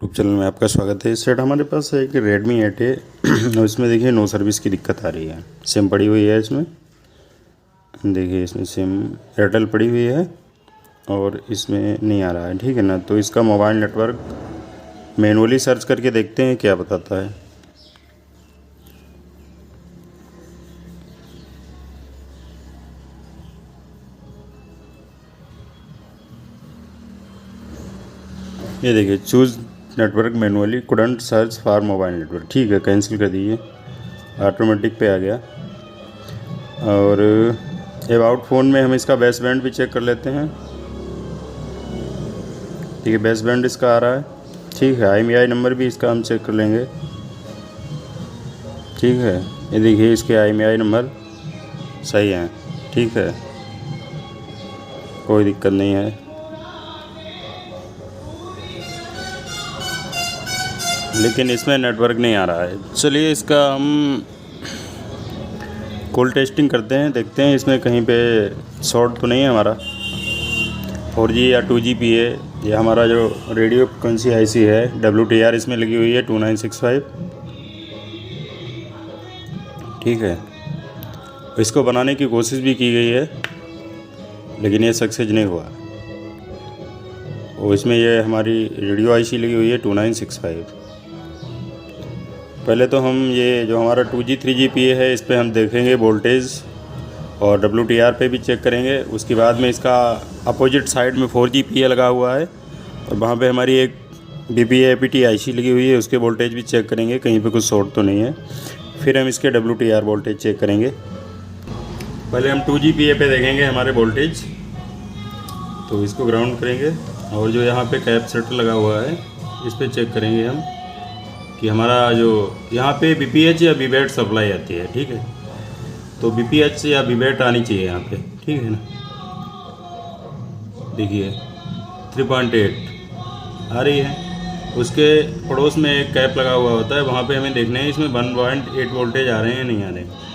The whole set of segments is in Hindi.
यूट्यूब चैनल में आपका स्वागत है। इस सेट हमारे पास है कि रेडमी 8 है और इसमें देखिए नो सर्विस की दिक्कत आ रही है। सिम पड़ी हुई है इसमें, देखिए इसमें सिम एयरटेल पड़ी हुई है और इसमें नहीं आ रहा है, ठीक है ना। तो इसका मोबाइल नेटवर्क मैनुअली सर्च करके देखते हैं क्या बताता है। ये देखिए choose network manually couldn't search for mobile network, ठीक है, कैंसिल कर दीजिए। ऑटोमेटिक पे आ गया। और अबाउट फ़ोन में हम इसका बेस बैंड भी चेक कर लेते हैं। ठीक है, बेस बैंड इसका आ रहा है, ठीक है। IMEI नंबर भी इसका हम चेक कर लेंगे, ठीक है। ये देखिए इसके IMEI नंबर सही हैं, ठीक है, कोई दिक्कत नहीं है। लेकिन इसमें नेटवर्क नहीं आ रहा है। चलिए इसका हम कॉल टेस्टिंग करते हैं, देखते हैं इसमें कहीं पे शॉर्ट तो नहीं है हमारा 4G या 2GP है। ये हमारा जो रेडियो फ्रिक्वेंसी IC है WTR इसमें लगी हुई है 2965, ठीक है। इसको बनाने की कोशिश भी की गई है लेकिन ये सक्सेस नहीं हुआ। और इसमें ये हमारी रेडियो IC लगी हुई है 2965। पहले तो हम ये जो हमारा 2G 3GP है इस पर हम देखेंगे वोल्टेज और WTR पे भी चेक करेंगे। उसके बाद में इसका अपोजिट साइड में 4GPA लगा हुआ है और वहाँ पे हमारी एक BPA APT IC लगी हुई है, उसके वोल्टेज भी चेक करेंगे कहीं पे कुछ शॉर्ट तो नहीं है। फिर हम इसके WTR वोल्टेज चेक करेंगे। पहले हम 2GPA पे देखेंगे हमारे वोल्टेज, तो इसको ग्राउंड करेंगे और जो यहाँ पे कैपेसिटर लगा हुआ है इस पर चेक करेंगे हम कि हमारा जो यहाँ पे BPH या BBAT सप्लाई आती है, ठीक है। तो BPH या BBAT आनी चाहिए यहाँ पे, ठीक है ना। देखिए 3.8 आ रही है। उसके पड़ोस में एक कैप लगा हुआ होता है, वहाँ पे हमें देखना है इसमें 1.8 वोल्टेज आ रहे हैं नहीं आ रहे हैं।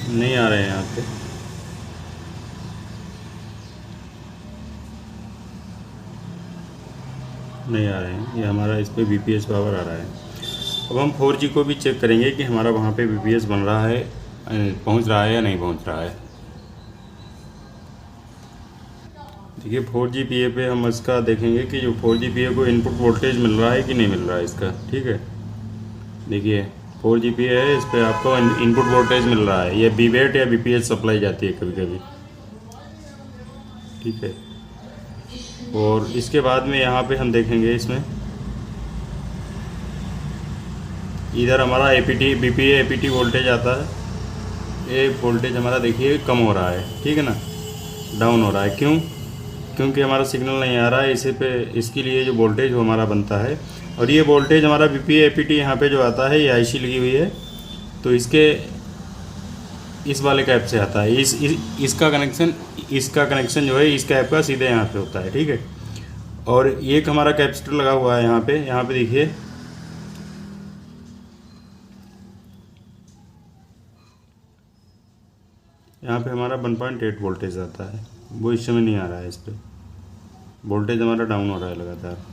नहीं आ रहे हैं यहाँ पे, नहीं आ रहे हैं। ये हमारा इस पे BPH पावर आ रहा है। अब हम 4G को भी चेक करेंगे कि हमारा वहाँ पे BPH बन रहा है, पहुँच रहा है या नहीं पहुँच रहा है। देखिए 4GPA पे हम इसका देखेंगे कि जो 4GPA को इनपुट वोल्टेज मिल रहा है कि नहीं मिल रहा है इसका, ठीक है। देखिए 4GPA है, इस पर आपको इनपुट वोल्टेज मिल रहा है। ये BBAT या BPH सप्लाई जाती है कभी कभी, ठीक है। और इसके बाद में यहाँ पे हम देखेंगे इसमें इधर हमारा APT BPA APT वोल्टेज आता है। ये वोल्टेज हमारा देखिए कम हो रहा है, ठीक है ना, डाउन हो रहा है। क्यों? क्योंकि हमारा सिग्नल नहीं आ रहा है इसी पे, इसके लिए जो वोल्टेज वो हमारा बनता है। और ये वोल्टेज हमारा BPA APT यहाँ पे जो आता है ये IC लगी हुई है, तो इसके इस वाले कैप से आता है। इसका कनेक्शन जो है इस कैप का सीधे यहाँ पे होता है, ठीक है। और एक हमारा कैपेसिटर लगा हुआ है यहाँ पे देखिए, यहाँ पे हमारा 1.8 वोल्टेज आता है, वो इस समय नहीं आ रहा है। इस पर वोल्टेज हमारा डाउन हो रहा है लगातार।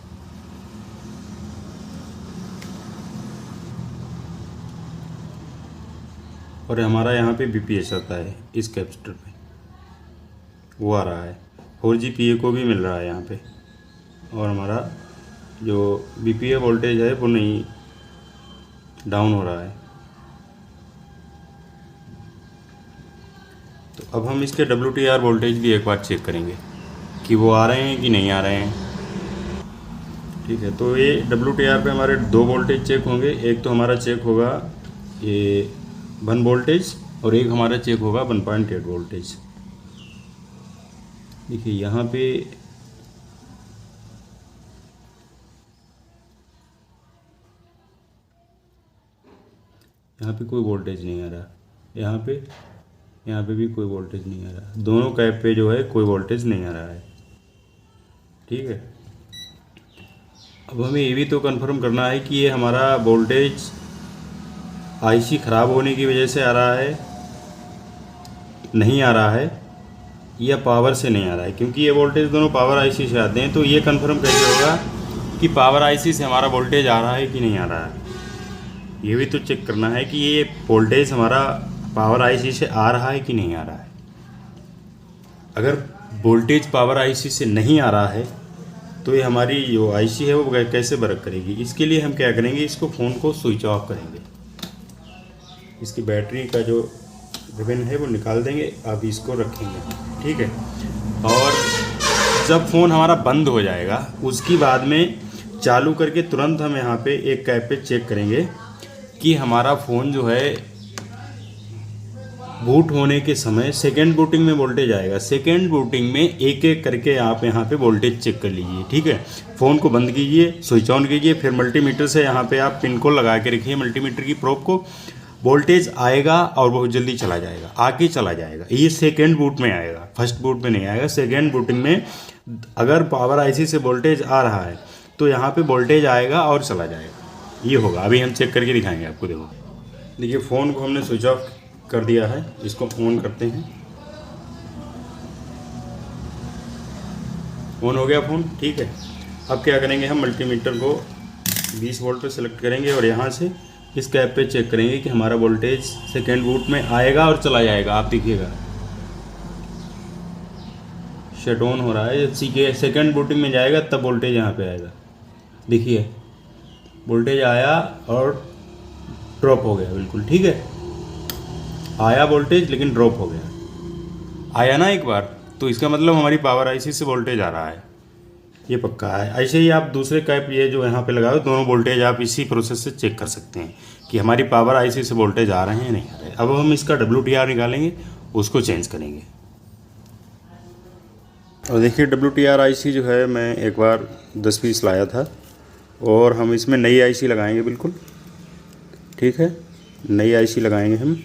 और हमारा यहाँ पे BPH आता है इस कैपेसिटर पे, वो आ रहा है। 4GPA को भी मिल रहा है यहाँ पे। और हमारा जो BPA वोल्टेज है वो नहीं, डाउन हो रहा है। तो अब हम इसके WTR वोल्टेज भी एक बार चेक करेंगे कि वो आ रहे हैं कि नहीं आ रहे हैं। ठीक है, तो ये WTR पे हमारे 2 वोल्टेज चेक होंगे। एक तो हमारा चेक होगा ये 1 वोल्टेज और एक हमारा चेक होगा 1.8 वोल्टेज। देखिए यहाँ पे कोई वोल्टेज नहीं आ रहा, यहाँ पे भी कोई वोल्टेज नहीं आ रहा। दोनों कैप पे जो है कोई वोल्टेज नहीं आ रहा है। ठीक है, अब हमें ये भी तो कंफर्म करना है कि ये हमारा वोल्टेज आईसी ख़राब होने की वजह से आ रहा है, नहीं आ रहा है, या पावर से नहीं आ रहा है। क्योंकि ये वोल्टेज दोनों पावर आईसी से आते हैं, तो ये कंफर्म कैसे होगा कि पावर आईसी से हमारा वोल्टेज आ रहा है कि नहीं आ रहा है। ये भी तो चेक करना है कि ये वोल्टेज हमारा पावर आईसी से आ रहा है कि नहीं आ रहा है। अगर वोल्टेज पावर आईसी से नहीं आ रहा है तो ये हमारी जो आईसी है वो कैसे वर्क करेगी। इसके लिए हम क्या करेंगे, इसको फ़ोन को स्विच ऑफ करेंगे, इसकी बैटरी का जो रिबन है वो निकाल देंगे, आप इसको रखेंगे। ठीक है, और जब फ़ोन हमारा बंद हो जाएगा उसकी बाद में चालू करके तुरंत हम यहाँ पे एक कैप पे चेक करेंगे कि हमारा फ़ोन जो है बूट होने के समय सेकेंड बूटिंग में वोल्टेज आएगा। सेकेंड बूटिंग में एक एक करके आप यहाँ पे वोल्टेज चेक कर लीजिए। ठीक है, फ़ोन को बंद कीजिए, स्विच ऑन कीजिए, फिर मल्टीमीटर से यहाँ पे आप पिन को लगा के रखिए मल्टीमीटर की प्रोब को। वोल्टेज आएगा और बहुत जल्दी चला जाएगा, आके चला जाएगा। ये सेकेंड बूट में आएगा, फर्स्ट बूट में नहीं आएगा। सेकेंड बूटिंग में अगर पावर आईसी से वोल्टेज आ रहा है तो यहाँ पे वोल्टेज आएगा और चला जाएगा, ये होगा। अभी हम चेक करके दिखाएंगे आपको। देखिए फ़ोन को हमने स्विच ऑफ कर दिया है, इसको ऑन करते हैं। ऑन हो गया फ़ोन। ठीक है, अब क्या करेंगे, हम मल्टीमीटर को 20 वोल्ट पे सेलेक्ट करेंगे और यहाँ से इस कैप पे चेक करेंगे कि हमारा वोल्टेज सेकेंड बूट में आएगा और चला जाएगा। आप देखिएगा शट ऑन हो रहा है, जब सेकेंड बूटिंग में जाएगा तब वोल्टेज यहाँ पे आएगा। देखिए वोल्टेज आया और ड्रॉप हो गया बिल्कुल। ठीक है, आया वोल्टेज लेकिन ड्रॉप हो गया। आया ना एक बार, तो इसका मतलब हमारी पावर आईसी से वोल्टेज आ रहा है, ये पक्का है। ऐसे ही आप दूसरे कैप ये जो यहाँ पे लगाओ, दोनों वोल्टेज आप इसी प्रोसेस से चेक कर सकते हैं कि हमारी पावर आईसी से वोल्टेज आ रहे हैं नहीं आ रहे। अब हम इसका WTR निकालेंगे, उसको चेंज करेंगे। और देखिए WTR आईसी जो है मैं एक बार 10 पीस लाया था और हम इसमें नई आईसी लगाएंगे बिल्कुल। ठीक है, नई आईसी लगाएंगे हम।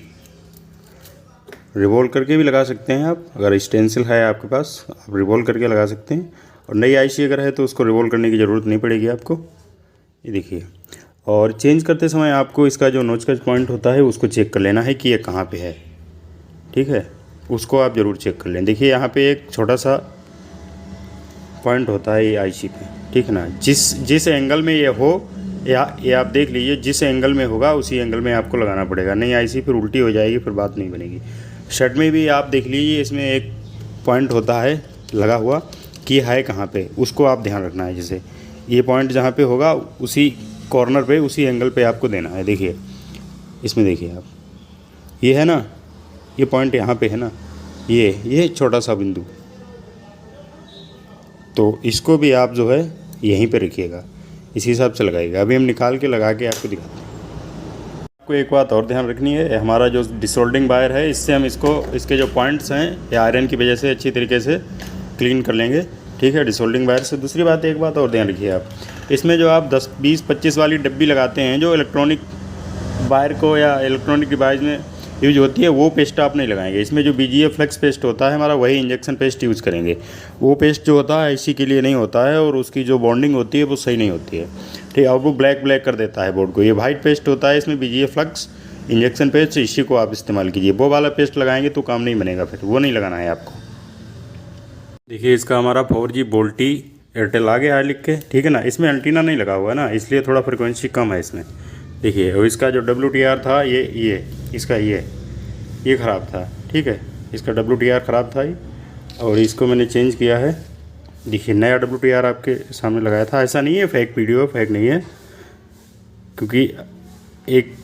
रिवॉल्व करके भी लगा सकते हैं आप, अगर स्टेंसिल है आपके पास आप रिवॉल्व करके लगा सकते हैं। और नई आईसी अगर है तो उसको रिवॉल्व करने की ज़रूरत नहीं पड़ेगी आपको। ये देखिए, और चेंज करते समय आपको इसका जो नोच का पॉइंट होता है उसको चेक कर लेना है कि ये कहाँ पे है। ठीक है, उसको आप ज़रूर चेक कर लें। देखिए यहाँ पे एक छोटा सा पॉइंट होता है ये आईसी पे। ठीक है ना, जिस एंगल में ये हो ये आप देख लीजिए, जिस एंगल में होगा उसी एंगल में आपको लगाना पड़ेगा। नहीं आईसी फिर उल्टी हो जाएगी, फिर बात नहीं बनेगी। शर्ट में भी आप देख लीजिए, इसमें एक पॉइंट होता है लगा हुआ कि है कहाँ पे, उसको आप ध्यान रखना है। जैसे ये पॉइंट जहाँ पे होगा उसी कॉर्नर पे, उसी एंगल पे आपको देना है। देखिए इसमें देखिए आप, ये है ना, ये पॉइंट यहाँ पे है ना, ये छोटा सा बिंदु, तो इसको भी आप जो है यहीं पे रखिएगा, इसी हिसाब से लगाइएगा। अभी हम निकाल के लगा के आपको दिखाते हैं। आपको एक बात और ध्यान रखनी है, हमारा जो डिसोल्डिंग वायर है, इससे हम इसके जो पॉइंट्स हैं ये आयरन की वजह से अच्छी तरीके से क्लीन कर लेंगे। ठीक है, डिसोल्डिंग वायर से। दूसरी बात, एक बात और ध्यान रखिए आप, इसमें जो आप 10, 20, 25 वाली डब्बी लगाते हैं जो इलेक्ट्रॉनिक वायर को या इलेक्ट्रॉनिक डिवाइस में यूज होती है, वो पेस्ट आप नहीं लगाएंगे। इसमें जो BGA फ्लेक्स पेस्ट होता है हमारा, वही इंजेक्शन पेस्ट यूज़ करेंगे। वो पेस्ट जो होता है आईसी के लिए नहीं होता है और उसकी जो बॉन्डिंग होती है वो सही नहीं होती है। ठीक है, और वो ब्लैक कर देता है बोर्ड को। ये वाइट पेस्ट होता है, इसमें BGA फ्लेक्स इंजेक्शन पेस्ट, इसी को आप इस्तेमाल कीजिए। वो वाला पेस्ट लगाएंगे तो काम नहीं बनेगा, फिर वो नहीं लगाना है आपको। देखिए इसका हमारा 4G वोल्टी एयरटेल आ गया है लिख के। ठीक है ना, इसमें एंटीना नहीं लगा हुआ है ना, इसलिए थोड़ा फ्रिक्वेंसी कम है इसमें। देखिए, और इसका जो WTR था इसका ये ख़राब था। ठीक है, इसका WTR ख़राब था ये, और इसको मैंने चेंज किया है। देखिए नया WTR आपके सामने लगाया था। ऐसा नहीं है फेक वीडियो, फेक नहीं है, क्योंकि एक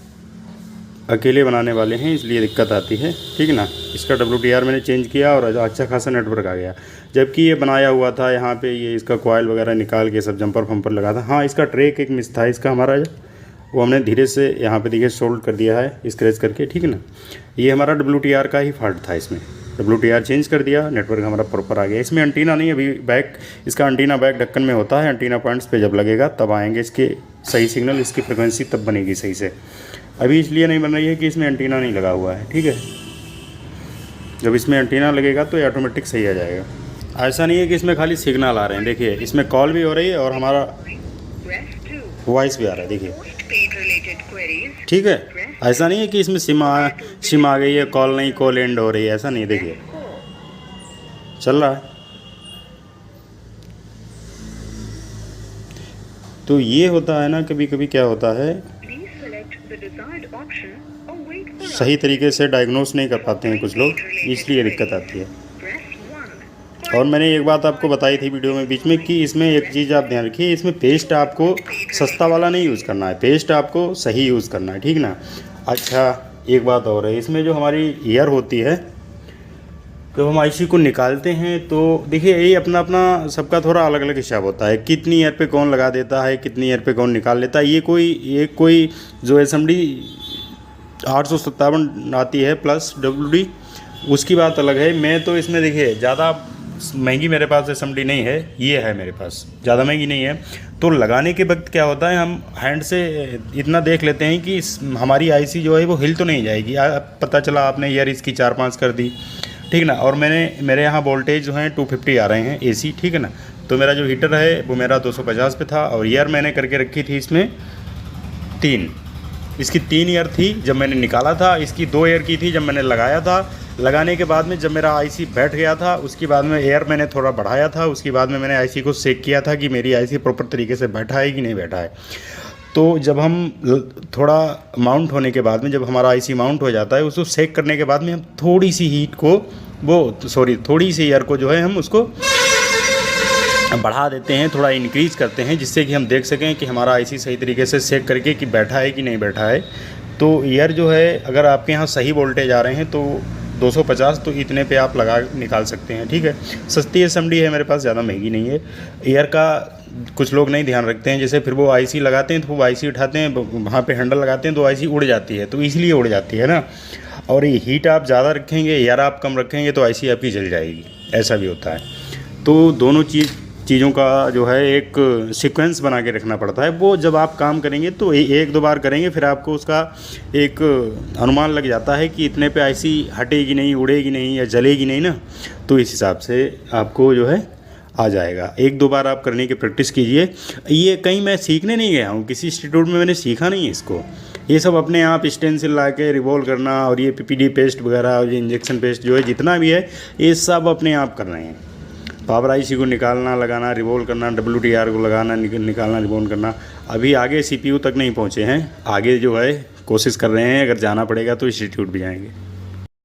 अकेले बनाने वाले हैं इसलिए दिक्कत आती है, ठीक है ना। इसका WTR मैंने चेंज किया और अच्छा खासा नेटवर्क आ गया। जबकि ये बनाया हुआ था यहाँ पे, ये इसका कॉयल वगैरह निकाल के सब जंपर फंपर लगा था। हाँ, इसका ट्रैक एक मिस था इसका हमारा, वो हमने धीरे से यहाँ पे देखिए सोल्ड कर दिया है स्क्रैच करके, ठीक है ना। ये हमारा WTR का ही फॉल्ट था, इसमें WTR चेंज कर दिया, नेटवर्क हमारा प्रॉपर आ गया। इसमें एंटीना नहीं, अभी बैक इसका एंटीना बैक ढक्कन में होता है, एंटीना पॉइंट्स पे जब लगेगा तब आएंगे इसके सही सिग्नल, इसकी फ्रिक्वेंसी तब बनेगी सही से। अभी इसलिए नहीं बन रही है कि इसमें एंटीना नहीं लगा हुआ है, ठीक है। जब इसमें एंटीना लगेगा तो ये ऑटोमेटिक सही आ जाएगा। ऐसा नहीं है कि इसमें खाली सिग्नल आ रहे हैं, देखिए इसमें कॉल भी हो रही है और हमारा वॉइस भी आ रहा है, देखिए, ठीक है। ऐसा नहीं है कि इसमें सिम आ गई है, कॉल नहीं, कॉल एंड हो रही है, ऐसा नहीं, देखिए चल रहा है। तो ये होता है ना, कभी कभी क्या होता है, सही तरीके से डायग्नोस नहीं कर पाते हैं कुछ लोग, इसलिए दिक्कत आती है। और मैंने एक बात आपको बताई थी वीडियो में बीच में कि इसमें एक चीज़ आप ध्यान रखिए, इसमें पेस्ट आपको सस्ता वाला नहीं यूज़ करना है, पेस्ट आपको सही यूज़ करना है, ठीक ना। अच्छा, एक बात और है, इसमें जो हमारी ईयर होती है, जब हम IC को निकालते हैं तो देखिए ये अपना अपना सबका थोड़ा अलग अलग हिसाब होता है, कितनी ईयर पे कौन लगा देता है, कितनी ईयर पे कौन निकाल लेता है। ये कोई जो SMD 857 आती है प्लस WD, उसकी बात अलग है। मैं तो इसमें देखिए ज़्यादा महंगी मेरे पास SMD नहीं है, ये है मेरे पास, ज़्यादा महंगी नहीं है। तो लगाने के वक्त क्या होता है, हम हैंड से इतना देख लेते हैं कि हमारी IC जो है वो हिल तो नहीं जाएगी। पता चला आपने ईयर इसकी 4-5 कर दी, ठीक ना। और मेरे यहाँ वोल्टेज जो है 250 आ रहे हैं AC, ठीक है ना। तो मेरा जो हीटर है वो मेरा 250 पे था, और ईयर मैंने करके रखी थी इसमें 3, इसकी 3 ईयर थी जब मैंने निकाला था, इसकी 2 ईयर की थी जब मैंने लगाया था। लगाने के बाद में जब मेरा IC बैठ गया था, उसके बाद में एयर मैंने थोड़ा बढ़ाया था, उसके बाद में मैंने IC को चेक किया था कि मेरी IC प्रॉपर तरीके से बैठा है कि नहीं बैठा है। तो जब हम थोड़ा माउंट होने के बाद में, जब हमारा IC माउंट हो जाता है, उसको चेक करने के बाद में हम थोड़ी सी ईयर को जो है हम उसको बढ़ा देते हैं, थोड़ा इंक्रीज़ करते हैं, जिससे कि हम देख सकें कि हमारा IC सही तरीके से चेक करके कि बैठा है कि नहीं बैठा है। तो ईयर जो है, अगर आपके यहाँ सही वोल्टेज आ रहे हैं तो 250, तो इतने पे आप लगा निकाल सकते हैं, ठीक है। सस्ती SMD है मेरे पास, ज़्यादा महंगी नहीं है। ईयर का कुछ लोग नहीं ध्यान रखते हैं, जैसे फिर वो IC लगाते हैं तो वो IC उठाते हैं, वहाँ पे हैंडल लगाते हैं तो IC उड़ जाती है, तो इसलिए उड़ जाती है ना। और ये हीट आप ज़्यादा रखेंगे, ईयर आप कम रखेंगे तो IC आपकी जल जाएगी, ऐसा भी होता है। तो दोनों चीज़ों का जो है एक सीक्वेंस बना के रखना पड़ता है। वो जब आप काम करेंगे तो 1-2 बार करेंगे, फिर आपको उसका एक अनुमान लग जाता है कि इतने पे IC हटेगी नहीं, उड़ेगी नहीं या जलेगी नहीं ना। तो इस हिसाब से आपको जो है आ जाएगा। 1-2 बार आप करने की प्रैक्टिस कीजिए। ये कहीं मैं सीखने नहीं गया हूँ, किसी इंस्टीट्यूट में मैंने सीखा नहीं है इसको। ये सब अपने आप स्टेंसिल ला के रिवॉल्व करना, और ये PPD पेस्ट वगैरह और ये इंजेक्शन पेस्ट जो है जितना भी है, ये सब अपने आप कर रहे हैं। पावर IC को निकालना, लगाना, रिवॉल्व करना, WTR को लगाना, निकालना, रिवॉल्व करना। अभी आगे CPU तक नहीं पहुँचे हैं, आगे जो है कोशिश कर रहे हैं, अगर जाना पड़ेगा तो इंस्टीट्यूट भी जाएंगे।